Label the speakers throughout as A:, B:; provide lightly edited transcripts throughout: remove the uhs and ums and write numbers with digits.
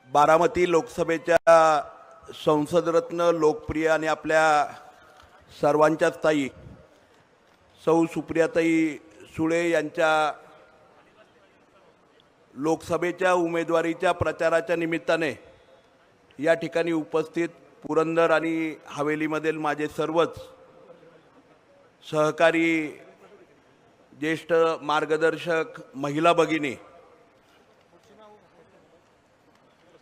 A: बारामती लोकसभेच्या संसदरत्न लोकप्रिय आणि आपल्या सर्वांच्याच ताई सौ सुप्रियाताई सुळे यांच्या लोकसभेच्या उमेदवारीच्या प्रचाराच्या निमित्ताने या ठिकाणी उपस्थित पुरंदर आणि हवेलीमधील माझे सर्वच सहकारी ज्येष्ठ मार्गदर्शक महिला भगिनी,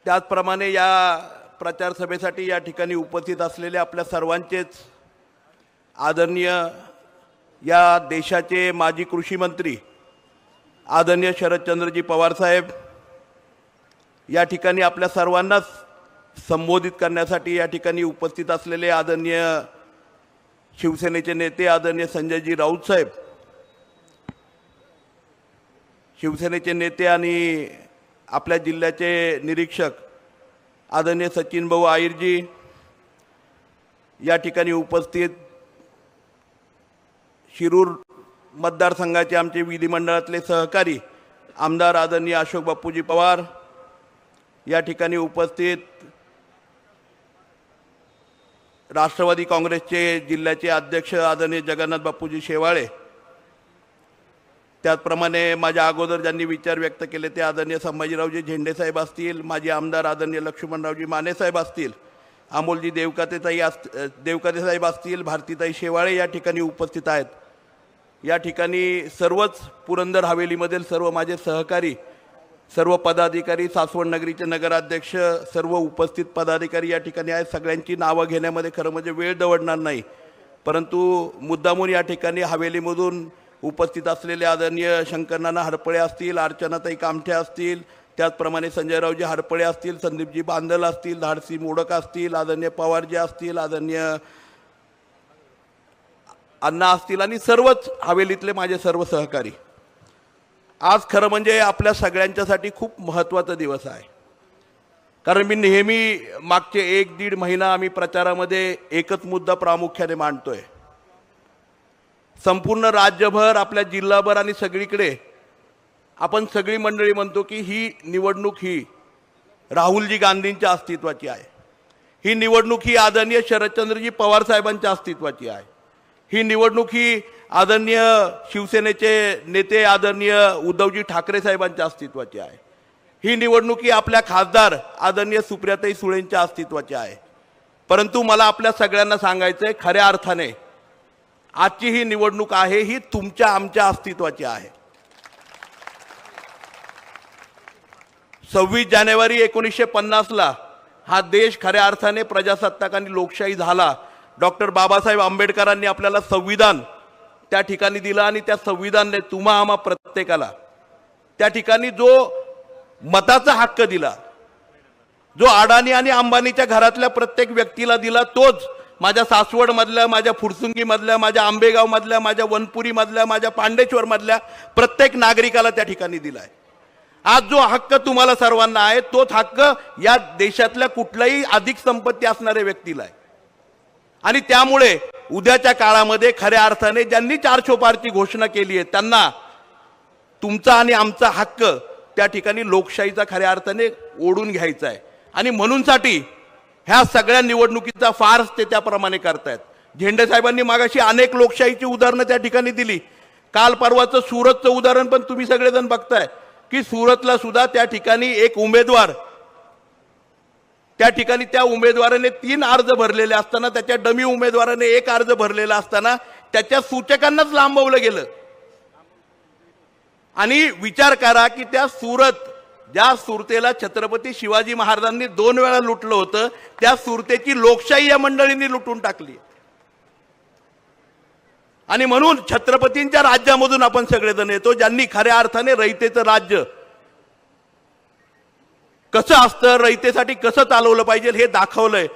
A: त्याचप्रमाणे या प्रचार सभेसाठी या ठिकाणी उपस्थित असलेले आपल्या सर्वांचेच आदरणीय या देशाचे माजी कृषी मंत्री आदरणीय शरदचंद्रजी पवार साहेब, या ठिकाणी आपल्या सर्वांनाच संबोधित करण्यासाठी या ठिकाणी उपस्थित असलेले आदरणीय शिवसेनेचे नेते आदरणीय संजयजी राऊत साहेब, शिवसेनेचे नेते आणि आपल्या जिल्ह्याचे निरीक्षक आदरणीय सचिन भाऊ आहिरजी, या ठिकाणी उपस्थित शिरूर मतदारसंघाचे आमचे विधिमंडळातले सहकारी आमदार आदरणीय अशोक बापूजी पवार, या ठिकाणी उपस्थित राष्ट्रवादी काँग्रेसचे जिल्ह्याचे अध्यक्ष आदरणीय जगन्नाथ बापूजी शेवाळे, त्याचप्रमाणे माझ्या अगोदर ज्यांनी विचार व्यक्त केले ते आदरणीय संभाजीरावजी झेंडे साहेब असतील, माजी आमदार आदरणीय लक्ष्मणरावजी माने साहेब असतील, अमोलजी देवकाते साहेब असतील, भारतीताई शेवाळे या ठिकाणी उपस्थित आहेत। या ठिकाणी सर्वच पुरंदर हवेलीमधील सर्व माझे सहकारी, सर्व पदाधिकारी, सासवड नगरीचे नगराध्यक्ष, सर्व उपस्थित पदाधिकारी या ठिकाणी आहेत। सगळ्यांची नावं घेण्यामध्ये खरं म्हणजे वेळ दवडणार नाही, परंतु मुद्दामून या ठिकाणी हवेलीमधून उपस्थित असलेले आदरणीय शंकरनाना हरपळे असतील, अर्चनाताई कामठे असतील, त्याचप्रमाणे संजयरावजी हरपळे असतील, संदीपजी बांदल असतील, धाडसी मोडक असतील, आदरणीय पवारजी असतील, आदरणीय अण्णा असतील आणि सर्वच हवेलीतले माझे सर्व सहकारी, आज खरं म्हणजे आपल्या सगळ्यांच्यासाठी खूप महत्त्वाचा दिवस आहे। कारण मी नेहमी मागचे 1-1.5 महिना आम्ही प्रचारामध्ये एकच मुद्दा प्रामुख्याने मांडतोय। संपूर्ण राज्यभर, आपल्या जिल्हाभर आणि सगळीकडे आपण सगळी मंडळी म्हणतो की ही निवडणूक ही राहुलजी गांधींच्या अस्तित्वाची आहे, ही निवडणूक ही आदरणीय शरदचंद्रजी पवार साहेबांच्या अस्तित्वाची आहे, ही निवडणूक ही आदरणीय शिवसेनेचे नेते आदरणीय उद्धवजी ठाकरे साहेबांच्या अस्तित्वाची आहे, ही निवडणूक ही आपल्या खासदार आदरणीय सुप्रियाताई सुळेंच्या अस्तित्वाची आहे। परंतु मला आपल्या सगळ्यांना सांगायचंय, खऱ्या अर्थाने आजची ही निवडणूक आहे ही तुमच्या आमच्या अस्तित्वाची आहे। 26 जानेवारी 1950ला हा देश खऱ्या अर्थाने प्रजासत्ताक आणि लोकशाही झाला। डॉक्टर बाबासाहेब आंबेडकरांनी आपल्याला संविधान त्या ठिकाणी दिलं आणि त्या संविधानाने तुम्हा आम्हा प्रत्येकाला त्या ठिकाणी जो मताचा हक्क दिला, जो अडाणी आणि अंबानीच्या घरातल्या प्रत्येक व्यक्तीला दिला, तोच माझ्या सासवड मधल्या, माझ्या फुरसुंगी मधल्या, माझ्या आंबेगाव मधल्या, माझ्या वनपुरी मधल्या, माझ्या पांडेश्वर मधल्या प्रत्येक नागरिकाला त्या ठिकाणी दिलाय। आज जो हक्क तुम्हाला सर्वांना आहे तोच हक्क या देशातल्या कुठल्याही अधिक संपत्ती असणाऱ्या व्यक्तीला आहे। आणि त्यामुळे उद्याच्या काळामध्ये खऱ्या अर्थाने ज्यांनी 404ची घोषणा केली आहे त्यांना तुमचा आणि आमचा हक्क त्या ठिकाणी लोकशाहीचा खऱ्या अर्थाने ओढून घ्यायचा आहे। आणि म्हणूनसाठी ह्या सगळ्या निवडणुकीचा फार्स ते त्याप्रमाणे करतायत। झेंडे साहेबांनी मागाशी अनेक लोकशाहीची उदाहरणं त्या ठिकाणी दिली। काल परवाचं सुरतचं उदाहरण पण तुम्ही सगळेजण बघताय की सुरतला सुद्धा त्या ठिकाणी एक उमेदवार, त्या ठिकाणी त्या उमेदवाराने 3 अर्ज भरलेले असताना, त्याच्या डमी उमेदवाराने 1 अर्ज भरलेला असताना त्याच्या सूचकांनाच लांबवलं गेलं। आणि विचार करा की त्या ज्या सुरतेला छत्रपती शिवाजी महाराजांनी 2 वेळा लुटलं होतं, त्या सुरतेची लोकशाही या मंडळींनी लुटून टाकली। आणि म्हणून छत्रपतींच्या राज्यामधून आपण सगळेजण येतो, ज्यांनी खऱ्या अर्थाने रयतेचं राज्य कसं असतं, रयतेसाठी कसं चालवलं पाहिजे हे दाखवलंय।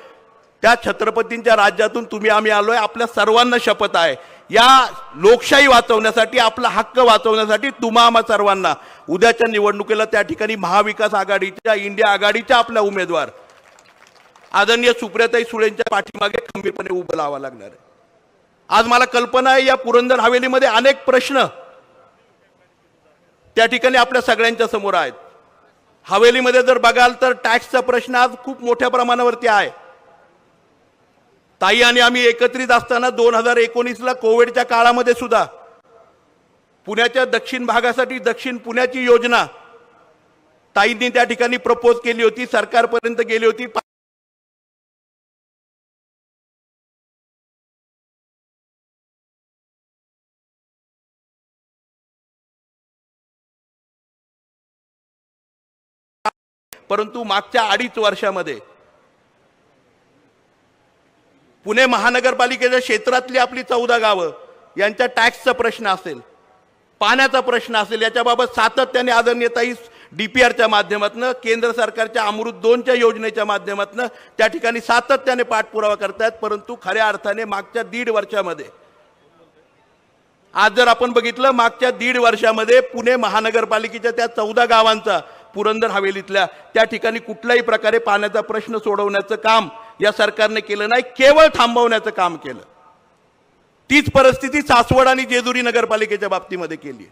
A: त्या छत्रपतींच्या राज्यातून तुम्ही आम्ही आलोय। आपल्या सर्वांना शपथ आहे, या लोकशाही वाचवण्यासाठी, आपला हक्क वाचवण्यासाठी तुम्हा आम्हा सर्वांना उद्याच्या निवडणुकीला त्या ठिकाणी महाविकास आघाडीच्या, इंडिया आघाडीच्या आपल्या उमेदवार आदरणीय सुप्रियाताई सुळेंच्या पाठीमागे खंबीरपणे उभं राहावं लागणार आहे। आज मला कल्पना आहे या पुरंदर हवेलीमध्ये अनेक प्रश्न त्या ठिकाणी आपल्या सगळ्यांच्या समोर आहेत। हवेलीमध्ये जर बघाल तर टॅक्सचा प्रश्न आज खूप मोठ्या प्रमाणावरती आहे। ताई आणि आम्ही एकत्रित असताना 2019ला कोविडच्या काळामध्ये सुद्धा पुण्याच्या दक्षिण भागासाठी दक्षिण पुण्याची योजना ताईंनी त्या ठिकाणी प्रपोज केली होती, सरकारपर्यंत गेली होती। परंतु मागच्या 2.5 वर्षामध्ये पुणे महानगरपालिकेच्या क्षेत्रातली आपली 14 गावं यांच्या टॅक्सचा प्रश्न असेल, पाण्याचा प्रश्न असेल, याच्याबाबत सातत्याने आदरणीय ताई डीपीआरच्या माध्यमातून, केंद्र सरकारच्या अमृत 2च्या योजनेच्या माध्यमातून त्या ठिकाणी सातत्याने पाठपुरावा करतात। परंतु खऱ्या अर्थाने मागच्या 1.5 वर्षामध्ये आज जर आपण बघितलं, मागच्या 1.5 वर्षामध्ये पुणे महानगरपालिकेच्या त्या 14 गावांचा पुरंदर हवेलीतल्या त्या ठिकाणी कुठल्याही प्रकारे पाण्याचा प्रश्न सोडवण्याचं काम या सरकारने केलं नाही, केवळ थांबवण्याचं काम केलं। तीच परिस्थिती सासवड आणि जेजुरी नगरपालिकेच्या बाबतीमध्ये केली।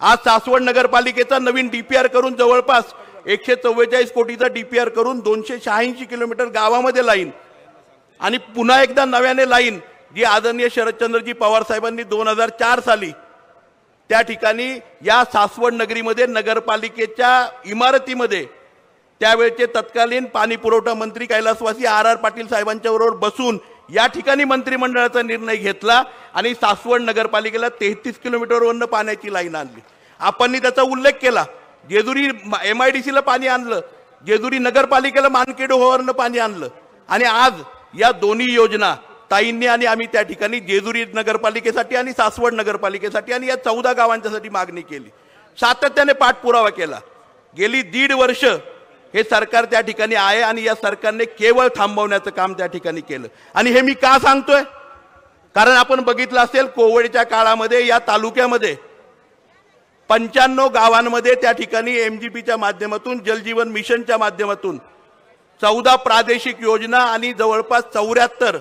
A: आज सासवड नगरपालिकेचा नवीन डीपीआर करून जवळपास 144 कोटीचा डीपीआर करून 286 किलोमीटर गावामध्ये लाईन आणि पुन्हा एकदा नव्याने लाईन जी आदरणीय शरदचंद्रजी पवार साहेबांनी 2004 साली त्या ठिकाणी या सासवड नगरीमध्ये नगरपालिकेच्या इमारतीमध्ये त्यावेळचे तत्कालीन पाणी पुरवठा मंत्री कैलासवासी आर पाटील साहेबांच्या बरोबर बसून या ठिकाणी मंत्रिमंडळाचा निर्णय घेतला आणि सासवड नगरपालिकेला 33 किलोमीटरवरून पाण्याची लाईन आणली। आपण त्याचा उल्लेख केला, जेजुरी MIDCला पाणी आणलं, जेजुरी नगरपालिकेला मानकेडोहवरनं पाणी आणलं आणि आज या दोन्ही योजना ताईंनी आणि आम्ही त्या ठिकाणी जेजुरी नगरपालिकेसाठी आणि सासवड नगरपालिकेसाठी आणि या 14 गावांच्यासाठी मागणी केली, सातत्याने पाठपुरावा केला। गेली 1.5 वर्ष हे सरकार त्या ठिकाणी आहे आणि या सरकारने केवळ थांबवण्याचं काम त्या ठिकाणी केलं। आणि हे मी का सांगतोय, कारण आपण बघितलं असेल कोविडच्या काळामध्ये या तालुक्यामध्ये 95 गावांमध्ये त्या ठिकाणी MGPच्या माध्यमातून, जलजीवन मिशनच्या माध्यमातून 14 प्रादेशिक योजना आणि जवळपास 74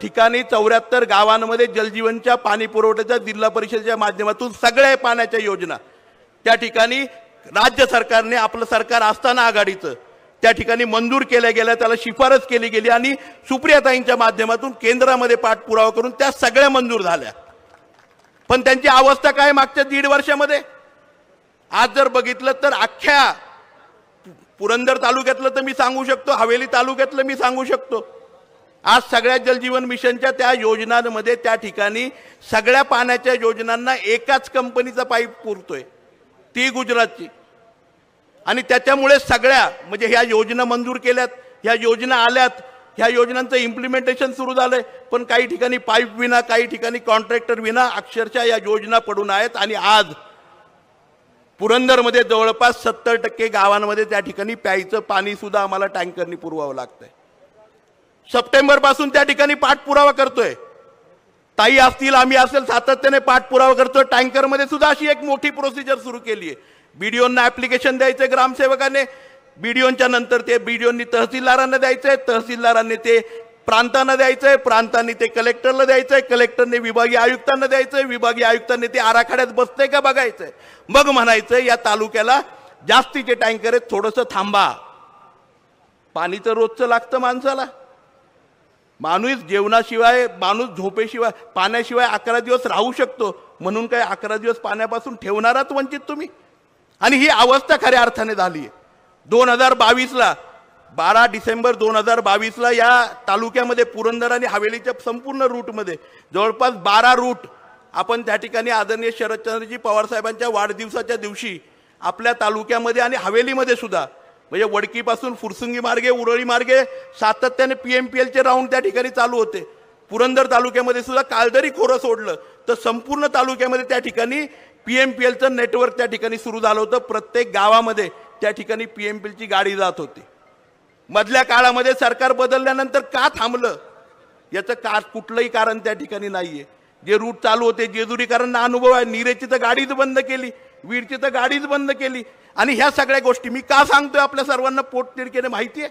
A: ठिकाणी 74 गावांमध्ये जलजीवनच्या पाणी पुरवठ्याच्या जिल्हा परिषदेच्या माध्यमातून सगळ्या पाण्याच्या योजना त्या ठिकाणी राज्य सरकारने, आपलं सरकार असताना आघाडीचं, त्या ठिकाणी मंजूर केल्या गेल्या, त्याला शिफारस केली गेली आणि सुप्रियाताईंच्या माध्यमातून केंद्रामध्ये पाठपुरावा करून त्या सगळ्या मंजूर झाल्या। पण त्यांची अवस्था काय मागच्या 1.5 वर्षामध्ये आज जर बघितलं तर अख्ख्या पुरंदर तालुक्यातलं तर मी सांगू शकतो, हवेली तालुक्यातलं मी सांगू शकतो, आज सगळ्या जलजीवन मिशनच्या त्या योजनांमध्ये त्या ठिकाणी सगळ्या पाण्याच्या योजनांना एकाच कंपनीचा पाईप पुरतोय, ती गुजरातची। आणि त्याच्यामुळे सगळ्या म्हणजे ह्या योजना मंजूर केल्यात, ह्या योजना आल्यात, ह्या योजनांचं इम्प्लिमेंटेशन सुरू झालंय, पण काही ठिकाणी पाईप विना, काही ठिकाणी कॉन्ट्रॅक्टर विना अक्षरशः या योजना पडून आहेत। आणि आज पुरंदरमध्ये जवळपास 70% गावांमध्ये त्या ठिकाणी प्यायचं पाणी सुद्धा आम्हाला टँकरनी पुरवावं लागतंय। सप्टेंबर पासून त्या ठिकाणी पाठपुरावा करतोय, ताई असतील, आम्ही असेल, सातत्याने पाठपुरावा करतोय। टँकरमध्ये सुद्धा अशी एक मोठी प्रोसिजर सुरू केली आहे, बीडीओंना ऍप्लिकेशन द्यायचे ग्रामसेवकाने, बीडीओंच्या नंतर ते बीडीओंनी तहसीलदारांना द्यायचंय, तहसीलदारांनी ते प्रांतांना द्यायचंय, प्रांतांनी ते कलेक्टरला द्यायचंय, कलेक्टरने विभागीय आयुक्तांना द्यायचंय, विभागीय आयुक्तांनी ते आराखड्यात बसतंय का बघायचंय, मग म्हणायचंय या तालुक्याला जास्तीचे टँकर आहेत, थोडंसं थांबा। पाणी तर रोजचं लागतं माणसाला, माणूस जेवणाशिवाय, माणूस झोपेशिवाय, पाण्याशिवाय 11 दिवस राहू शकतो, म्हणून काय 11 दिवस पाण्यापासून ठेवणारात वंचित तुम्ही? आणि ही अवस्था खऱ्या अर्थाने झाली आहे। 2022ला 12 डिसेंबर 2022ला या तालुक्यामध्ये पुरंदर आणि हवेलीच्या संपूर्ण रूटमध्ये जवळपास 12 रूट आपण त्या ठिकाणी आदरणीय शरदचंद्रजी पवार साहेबांच्या वाढदिवसाच्या दिवशी आपल्या तालुक्यामध्ये आणि हवेलीमध्ये सुद्धा, म्हणजे वडकीपासून फुरसुंगी मार्गे, उरळी मार्गे सातत्याने PMPLचे राऊंड त्या ठिकाणी चालू होते। पुरंदर तालुक्यामध्ये सुद्धा कालदरी खोरं सोडलं तर संपूर्ण तालुक्यामध्ये त्या ठिकाणी PMPLचं नेटवर्क त्या ठिकाणी सुरू झालं होतं। प्रत्येक गावामध्ये त्या ठिकाणी PMPLची गाडी जात होती। मधल्या काळामध्ये सरकार बदलल्यानंतर का थांबलं याचं कुठलंही कारण त्या ठिकाणी नाहीये। जे रूट चालू होते, जेजुरीकरांना अनुभव आहे, नीरेची तर गाडीच बंद केली, वीरची तर गाडीच बंद केली। आणि ह्या सगळ्या गोष्टी मी का सांगतोय आपल्या सर्वांना पोटतिडकीने माहिती आहे,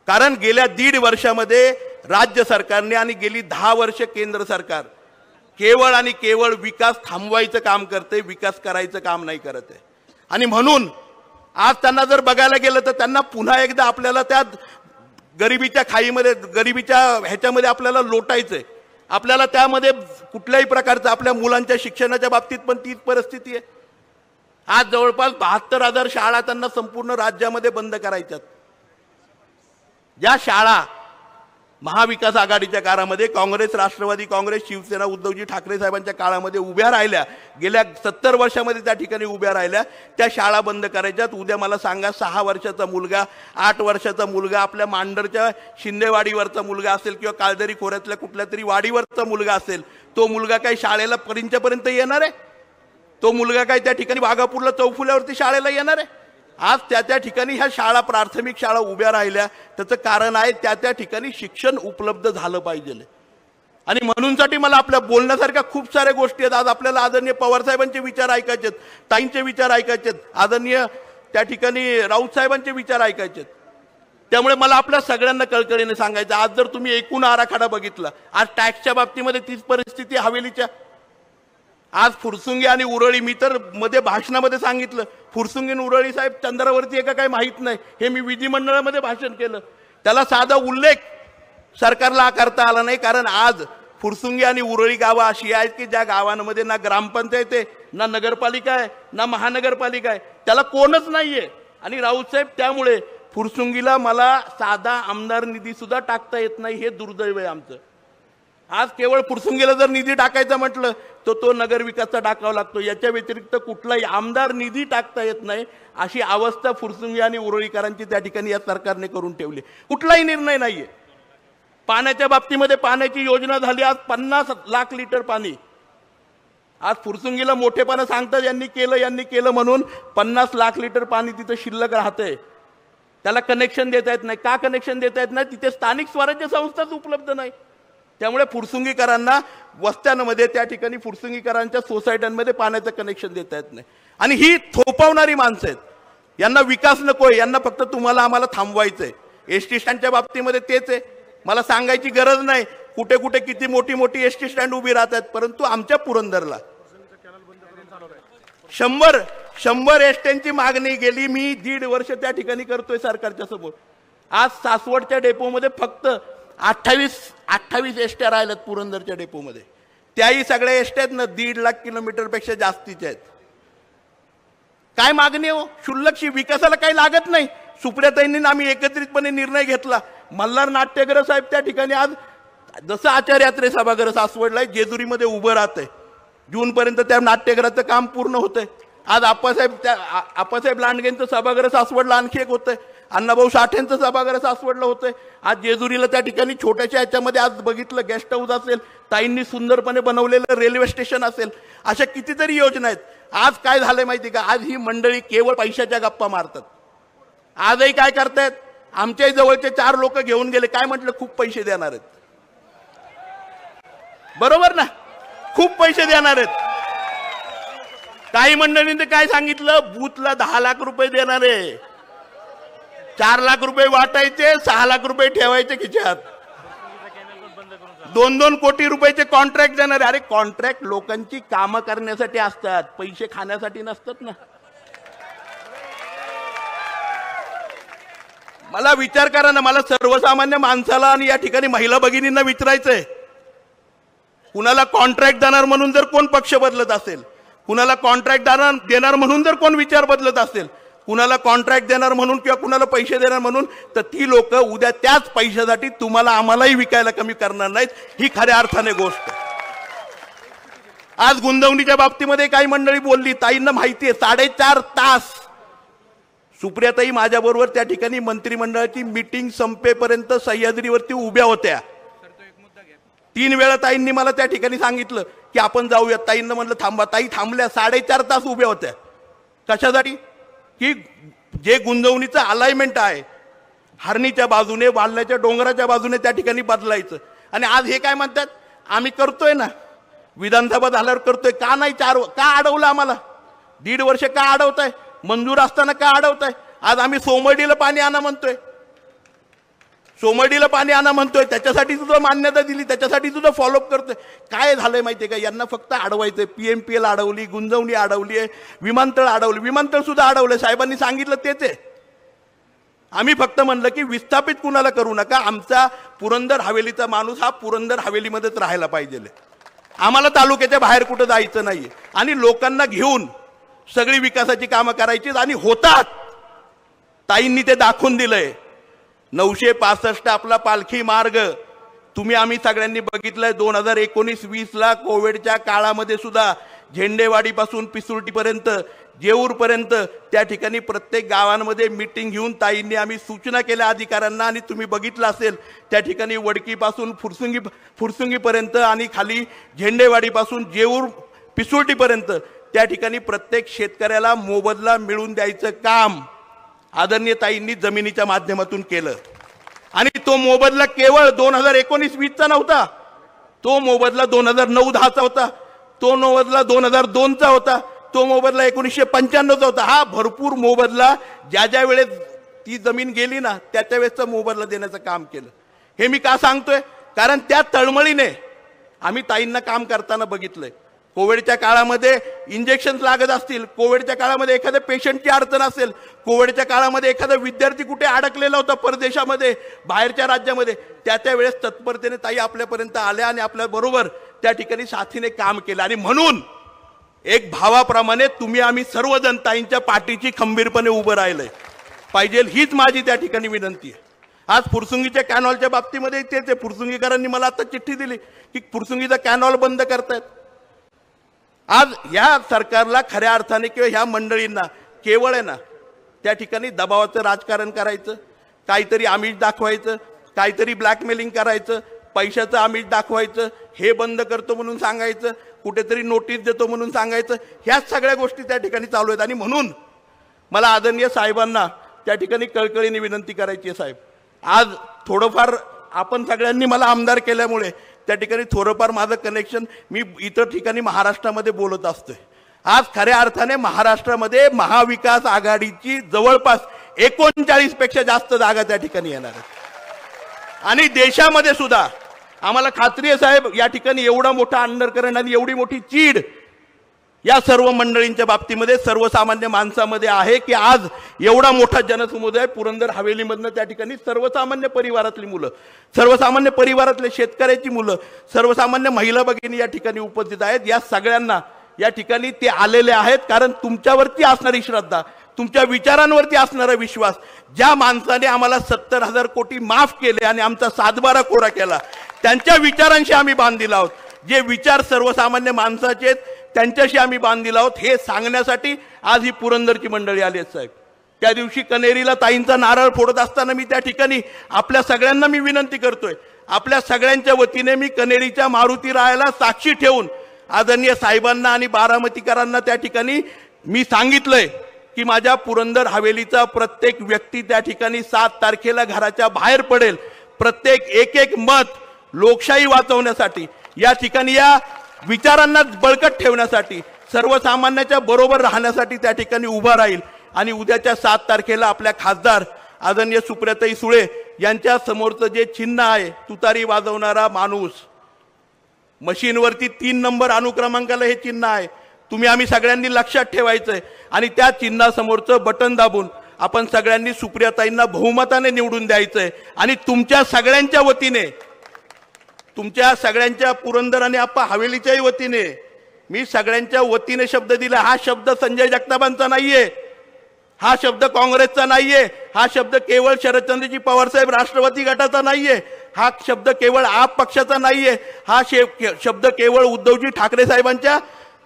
A: कारण गेल्या 1.5 वर्षामध्ये राज्य सरकारने आणि गेली 10 वर्ष केंद्र सरकार केवळ आणि केवळ विकास थांबवायचं काम करते, विकास करायचं काम नाही करत आहे। आणि म्हणून आज त्यांना जर बघायला गेलं तर त्यांना पुन्हा एकदा आपल्याला त्या गरिबीच्या खाईमध्ये, गरिबीच्या ह्याच्यामध्ये आपल्याला लोटायचंय। आपल्याला त्यामध्ये कुठल्याही प्रकारचं आपल्या मुलांच्या शिक्षणाच्या बाबतीत पण तीच परिस्थिती आहे। आज जवळपास 72,000 शाळा त्यांना संपूर्ण राज्यामध्ये बंद करायच्यात। ज्या शाळा महाविकास आघाडीच्या काळामध्ये काँग्रेस, राष्ट्रवादी काँग्रेस, शिवसेना, उद्धवजी ठाकरे साहेबांच्या काळामध्ये उभ्या राहिल्या, गेल्या 70 वर्षामध्ये त्या ठिकाणी उभ्या राहिल्या, त्या शाळा बंद करायच्यात। उद्या मला सांगा 6 वर्षाचा मुलगा, 8 वर्षाचा मुलगा, आपल्या मांडरच्या शिंदेवाडीवरचा मुलगा असेल किंवा काळदरी खोऱ्यातल्या कुठल्या तरी वाडीवरचा मुलगा असेल, तो मुलगा काही शाळेला पर्यंत येणार आहे? तो मुलगा काय त्या ठिकाणी वाघापूरला चौफुल्यावरती शाळेला येणार आहे? आज त्या ठिकाणी ह्या शाळा, प्राथमिक शाळा उभ्या राहिल्या, त्याचं कारण आहे त्या ठिकाणी शिक्षण उपलब्ध झालं पाहिजे। आणि म्हणूनसाठी मला आपल्या बोलण्यासारख्या खूप साऱ्या गोष्टी आहेत। आज आपल्याला आदरणीय पवार साहेबांचे विचार ऐकायचे आहेत, ताईंचे विचार ऐकायचे आहेत, आदरणीय त्या ठिकाणी राऊत साहेबांचे विचार ऐकायचे आहेत। त्यामुळे मला आपल्या सगळ्यांना कळकळीने सांगायचं, आज जर तुम्ही एकूण आराखडा बघितला, आज टॅक्सच्या बाबतीमध्ये तीच परिस्थिती हवेलीच्या। आज फुरसुंगी आणि उरळी, मी तर मध्ये भाषणामध्ये सांगितलं, फुरसुंगी आणि उरळी साहेब चंद्रावरती आहे का काही माहीत नाही, हे मी विधिमंडळामध्ये भाषण केलं। त्याला साधा उल्लेख सरकारला करता आला नाही, कारण आज फुरसुंगी आणि उरळी गावं अशी आहेत की ज्या गावांमध्ये ना ग्रामपंचायत आहे, ना नगरपालिका आहे, ना महानगरपालिका आहे, त्याला कोणच नाहीये। आणि राऊत साहेब, त्यामुळे फुरसुंगीला मला साधा आमदार निधी सुद्धा टाकता येत नाही, हे दुर्दैव आहे आमचं। आज केवळ फुरसुंगीला जर निधी टाकायचा म्हटलं तर तो नगरविकासचा टाकावा लागतो, याच्या व्यतिरिक्त कुठलाही आमदार निधी टाकता येत नाही, अशी अवस्था फुरसुंगी आणि उरळीकरांची त्या ठिकाणी या सरकारने करून ठेवली। कुठलाही निर्णय नाहीये। पाण्याच्या बाबतीमध्ये पाण्याची योजना झाली, आज 50 लाख लिटर पाणी। आज फुरसुंगीला मोठेपणा सांगतात यांनी केलं म्हणून 50 लाख लिटर पाणी तिथे शिल्लक राहतंय, त्याला कनेक्शन देता येत नाही। का कनेक्शन देता येत नाही? तिथे स्थानिक स्वराज्य संस्थाच उपलब्ध नाही। त्यामुळे फुरसुंगीकरांना वस्त्यांमध्ये, त्या ठिकाणी फुरसुंगीकरांच्या सोसायट्यांमध्ये पाण्याचं कनेक्शन देता येत नाही। आणि ही थोपवणारी माणसं आहेत, यांना विकास नकोय, यांना फक्त तुम्हाला आम्हाला थांबवायचंय। एसटी स्टँडच्या बाबतीमध्ये तेच आहे, मला सांगायची गरज नाही कुठे कुठे किती मोठी मोठी एसटी स्टँड उभी राहतात, परंतु आमच्या पुरंदरला 100 एसट्यांची मागणी गेली, मी 1.5 वर्ष त्या ठिकाणी करतोय सरकारच्या समोर। आज सासवडच्या डेपोमध्ये फक्त 28 एसट्या राहिल्यात पुरंदरच्या डेपोमध्ये, त्याही सगळ्या एसट्या आहेत ना 1.5 लाख किलोमीटरपेक्षा जास्तीच्या आहेत। काय मागणी हो? क्षुल्लकशी, विकासाला काही लागत नाही। सुप्रियाताईंनी आम्ही एकत्रितपणे निर्णय घेतला, मल्हार नाट्यगृह साहेब त्या ठिकाणी आज जसं आचार्य यात्रे सभागृह सासवडला जेजुरीमध्ये उभं राहतंय, जूनपर्यंत त्या नाट्यगृहाचं काम पूर्ण होतंय। आज आप्पासाहेब लांडगेंचं सभागृह सासवडला आणखी एक होतंय, अण्णाभाऊ साठेंचं सभागृह सासवडला होतंय। आज जेजुरीला त्या ठिकाणी छोट्याशा ह्याच्यामध्ये आज बघितलं गेस्ट हाऊस असेल, ताईंनी सुंदरपणे बनवलेलं रेल्वे स्टेशन असेल, अशा कितीतरी योजना आहेत। आज काय झालंय माहिती का? आज ही मंडळी केवळ पैशाच्या गप्पा मारतात। आजही काय करतायत, आमच्याही जवळचे 4 लोक घेऊन गेले, काय म्हटलं, खूप पैसे देणार आहेत। बरोबर ना, खूप पैसे देणार आहेत। काही मंडळींनी काय सांगितलं, बूथला 10 लाख रुपये देणार आहे, 4 लाख रुपये वाटायचे, 6 लाख रुपये ठेवायचे खिशात, 2-2 कोटी रुपयाचे कॉन्ट्रॅक्ट देणार आहे। अरे कॉन्ट्रॅक्ट लोकांची कामं करण्यासाठी असतात, पैसे खाण्यासाठी नसतात ना। मला विचार करा ना, मला सर्वसामान्य माणसाला आणि या ठिकाणी महिला भगिनींना विचारायचंय, कुणाला कॉन्ट्रॅक्ट देणार म्हणून जर कोण पक्ष बदलत असेल, कुणाला कॉन्ट्रॅक्ट देणार म्हणून जर कोण विचार बदलत असेल, कुणाला कॉन्ट्रॅक्ट देणार म्हणून किंवा कुणाला पैसे देणार म्हणून, तर ती लोक उद्या त्याच पैशासाठी तुम्हाला आम्हालाही विकायला कमी करणार नाहीत, ही खऱ्या अर्थाने गोष्ट। आज गुंतवणुकीच्या बाबतीमध्ये काही मंडळी बोलली, ताईंना माहिती आहे 4.5 तास सुप्रियाताई माझ्याबरोबर त्या ठिकाणी मंत्रिमंडळाची मीटिंग संपेपर्यंत सह्याद्रीवरती उभ्या होत्या। 3 वेळा ताईंनी मला त्या ठिकाणी सांगितलं की आपण जाऊया, ताईंना म्हटलं थांबा, ताई थांबल्या, 4.5 तास उभ्या होत्या। कशासाठी? की जे गुंजवणीचं अलाइनमेंट आहे हरणीच्या बाजूने, वाल्ल्याच्या डोंगराच्या बाजूने त्या ठिकाणी बदलायचं। आणि आज हे काय म्हणतात, आम्ही करतोय ना, विधानसभा झाल्यावर करतोय, का नाही? का अडवलं आम्हाला? 1.5 वर्ष का अडवताय? मंजूर असताना का अडवताय? आज आम्ही सोमडीला पाणी आणा म्हणतोय, सोमडीला पाणी आणा म्हणतोय, त्याच्यासाठी सुद्धा मान्यता दिली, त्याच्यासाठी सुद्धा फॉलोअप करतोय. काय झालंय माहितीये का, यांना फक्त अडवायचंय. PMPL अडवली, गुंजवणी अडवली आहे, विमानतळ अडवली, विमानतळ सुद्धा अडवलंय. साहेबांनी सांगितलं तेच आहे. आम्ही फक्त म्हणलं की विस्थापित कुणाला करू नका. आमचा पुरंदर हवेलीचा माणूस हा पुरंदर हवेलीमध्येच राहायला पाहिजे. आम्हाला तालुक्याच्या बाहेर कुठं जायचं नाहीये आणि लोकांना घेऊन सगळी विकासाची कामं करायची आणि होतात. ताईंनी ते दाखवून दिलंय. 965 आपला पालखी मार्ग तुम्ही आम्ही सगळ्यांनी बघितलंय. 2019-20 कोविडच्या काळामध्ये सुद्धा झेंडेवाडीपासून पिसुर्टीपर्यंत, जेऊरपर्यंत त्या ठिकाणी प्रत्येक गावांमध्ये मीटिंग घेऊन ताईंनी आम्ही सूचना केल्या अधिकाऱ्यांना. आणि तुम्ही बघितलं असेल त्या ठिकाणी वडकीपासून फुरसुंगीपर्यंत आणि खाली झेंडेवाडीपासून जेऊर पिसुर्टीपर्यंत त्या ठिकाणी प्रत्येक शेतकऱ्याला मोबदला मिळवून द्यायचं काम आदरणीय ताईंनी जमिनीच्या माध्यमातून केलं. आणि तो मोबदला केवळ 2019-20चा नव्हता, तो मोबदला 2009-10चा होता, तो मोबदला 2002चा होता, तो मोबदला 1995चा होता. हा भरपूर मोबदला ज्या ज्या वेळेस ती जमीन गेली ना त्या वेळेसचा मोबदला देण्याचं काम केलं. हे मी का सांगतोय, कारण त्या तळमळीने आम्ही ताईंना काम करताना बघितलंय. कोविडच्या काळामध्ये इंजेक्शन लागत असतील, कोविडच्या काळामध्ये एखाद्या पेशंटची अडचण असेल, कोविडच्या काळामध्ये एखादा विद्यार्थी कुठे अडकलेला होता परदेशामध्ये, बाहेरच्या राज्यामध्ये, त्या वेळेस तत्परतेने ताई आपल्यापर्यंत आल्या आणि आपल्या बरोबर त्या ठिकाणी साथीने काम केलं. आणि म्हणून एक भावाप्रमाणे तुम्ही आम्ही सर्वजण ताईंच्या पाठीची खंबीरपणे उभं राहिलंय पाहिजे, हीच माझी त्या ठिकाणी विनंती आहे. आज फुरसुंगीच्या कॅनॉलच्या बाबतीमध्ये तेच आहे. फुरसुंगीकरांनी मला आता चिठ्ठी दिली की फुरसुंगीचा कॅनॉल बंद करतायत. आज या सरकारला खऱ्या अर्थाने किंवा ह्या मंडळींना केवळ आहे ना त्या ठिकाणी दबावाचं राजकारण करायचं, काहीतरी आमिष दाखवायचं, काहीतरी ब्लॅकमेलिंग करायचं, पैशाचं आमिष दाखवायचं, हे बंद करतो म्हणून सांगायचं, कुठेतरी नोटीस देतो म्हणून सांगायचं, ह्याच सगळ्या गोष्टी त्या ठिकाणी चालू आहेत. आणि म्हणून मला आदरणीय साहेबांना त्या ठिकाणी कळकळीने विनंती करायची आहे. साहेब, आज थोडंफार आपण सगळ्यांनी मला आमदार केल्यामुळे त्या ठिकाणी थोडंफार माझं कनेक्शन, मी इतर ठिकाणी महाराष्ट्रामध्ये बोलत असतोय. आज खऱ्या अर्थाने महाराष्ट्रामध्ये महाविकास आघाडीची जवळपास 39 पेक्षा जास्त जागा त्या ठिकाणी येणार आहेत. आणि देशामध्ये सुद्धा आम्हाला खात्री आहे साहेब, या ठिकाणी एवढा मोठा अंडरकरंट आणि एवढी मोठी चीड या सर्व मंडळींच्या बाबतीमध्ये सर्वसामान्य माणसामध्ये आहे की आज एवढा मोठा जनसमुदाय पुरंदर हवेलीमधनं त्या ठिकाणी सर्वसामान्य परिवारातली मुलं, सर्वसामान्य परिवारातले शेतकऱ्याची मुलं, सर्वसामान्य महिला भगिनी या ठिकाणी उपस्थित आहेत. या सगळ्यांना या ठिकाणी ते आलेले आहेत कारण तुमच्यावरती असणारी श्रद्धा, तुमच्या विचारांवरती असणारा विश्वास, ज्या माणसाने आम्हाला 70,000 कोटी माफ केले आणि आमचा 7/12 कोरा केला, त्यांच्या विचारांशी आम्ही बांधील आहोत. जे विचार सर्वसामान्य माणसाचे आहेत त्यांच्याशी आम्ही बांधील आहोत हे सांगण्यासाठी आज ही पुरंदरची मंडळी आली आहेत. साहेब, त्या दिवशी कनेरीला ताईंचा नारळ फोडत असताना मी त्या ठिकाणी आपल्या सगळ्यांना मी विनंती करतोय, आपल्या सगळ्यांच्या वतीने मी कनेरीच्या मारुती रायाला साक्षी ठेवून आदरणीय साहेबांना आणि बारामतीकरांना त्या ठिकाणी मी सांगितलंय की माझ्या पुरंदर हवेलीचा प्रत्येक व्यक्ती त्या ठिकाणी 7 तारखेला घराच्या बाहेर पडेल. प्रत्येक एक मत लोकशाही वाचवण्यासाठी, या ठिकाणी या विचारांना बळकट ठेवण्यासाठी, सर्वसामान्याच्या बरोबर राहण्यासाठी त्या ठिकाणी उभा राहील. आणि उद्याच्या 7 तारखेला आपल्या खासदार आदरणीय सुप्रियाताई सुळे यांच्या समोरचं जे चिन्ह आहे, तुतारी वाजवणारा माणूस, मशीनवरती 3 नंबर अनुक्रमांकाला हे चिन्ह आहे, तुम्ही आम्ही सगळ्यांनी लक्षात ठेवायचंय. आणि त्या चिन्हासमोरचं बटन दाबून आपण सगळ्यांनी सुप्रियाताईंना बहुमताने निवडून द्यायचंय. आणि तुमच्या सगळ्यांच्या वतीने, तुमच्या सगळ्यांच्या पुरंदर आणि आप्पा हवेलीच्याही वतीने मी सगळ्यांच्या वतीने शब्द दिला. हा शब्द संजय जगतापांचा नाहीये, हा शब्द काँग्रेसचा नाहीये, हा शब्द केवळ शरदचंद्रजी पवार साहेब राष्ट्रवादी गटाचा नाहीये, हा शब्द केवळ आप पक्षाचा नाहीये, हा शब्द केवळ उद्धवजी ठाकरे साहेबांच्या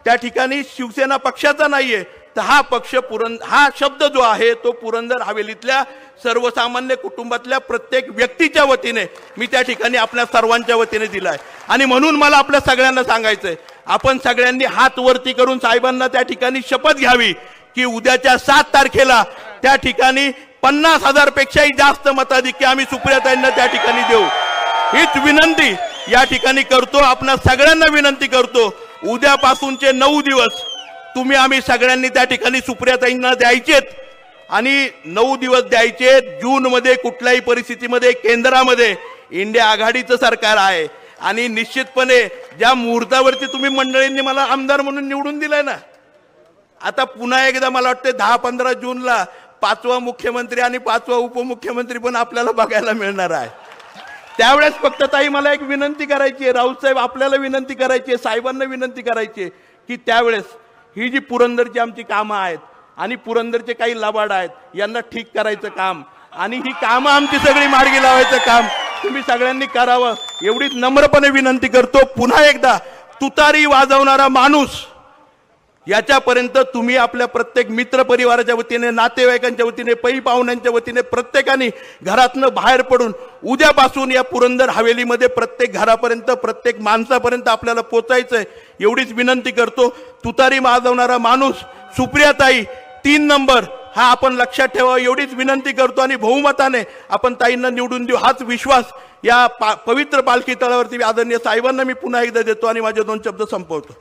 A: त्या ठिकाणी शिवसेना पक्षाचा नाहीये. तर हा शब्द जो आहे तो पुरंदर हवेलीतल्या सर्वसामान्य कुटुंबातल्या प्रत्येक व्यक्तीच्या वतीने मी त्या ठिकाणी आपल्या सर्वांच्या वतीने दिलाय. आणि म्हणून मला आपल्या सगळ्यांना सांगायचंय, आपण सगळ्यांनी हात वरती करून साहेबांना त्या ठिकाणी शपथ घ्यावी की उद्याच्या 7 तारखेला त्या ठिकाणी 50,000 पेक्षाही जास्त मताधिक्य आम्ही सुप्रियाताईंना त्या ठिकाणी देऊ. हीच विनंती या ठिकाणी करतो, आपल्या सगळ्यांना विनंती करतो. उद्यापासूनचे 9 दिवस तुम्ही आम्ही सगळ्यांनी त्या ठिकाणी सुप्रियाताईंना द्यायचेत. आणि 9 दिवस द्यायचे. जूनमध्ये कुठल्याही परिस्थितीमध्ये केंद्रामध्ये इंडिया आघाडीचं सरकार आहे आणि निश्चितपणे ज्या मुहूर्तावरती तुम्ही मंडळींनी मला आमदार म्हणून निवडून दिलंय ना, आता पुन्हा एकदा मला वाटतं 10-15 जूनला 5वा मुख्यमंत्री आणि 5वा उपमुख्यमंत्री पण आपल्याला बघायला मिळणार आहे. त्यावेळेस फक्त ताई मला एक विनंती करायची आहे, राऊत साहेब आपल्याला विनंती करायची आहे, साहेबांना विनंती करायची आहे की त्यावेळेस ही जी पुरंदरची आमची कामं आहेत आणि पुरंदरचे काही लबाड आहेत यांना ठीक करायचं काम आणि ही कामं आमची सगळी मार्गी लावायचं काम तुम्ही सगळ्यांनी करावं एवढीच नम्रपणे विनंती करतो. पुन्हा एकदा तुतारी वाजवणारा माणूस याच्यापर्यंत तुम्ही आपल्या प्रत्येक मित्र परिवाराच्या वतीने, नातेवाईकांच्या वतीने, पै पाहुण्यांच्या वतीने प्रत्येकाने घरातनं बाहेर पडून उद्यापासून या पुरंदर हवेलीमध्ये प्रत्येक घरापर्यंत, प्रत्येक माणसापर्यंत आपल्याला पोचायचंय एवढीच विनंती करतो. तुतारी वाजवणारा माणूस सुप्रियाताई 3 नंबर हा आपण लक्षात ठेवा एवढीच विनंती करतो आणि बहुमताने आपण ताईंना निवडून देऊ हाच विश्वास या पवित्र पालखी तळावरती आदरणीय साहेबांना मी पुन्हा एकदा देतो आणि माझे 2 शब्द संपवतो.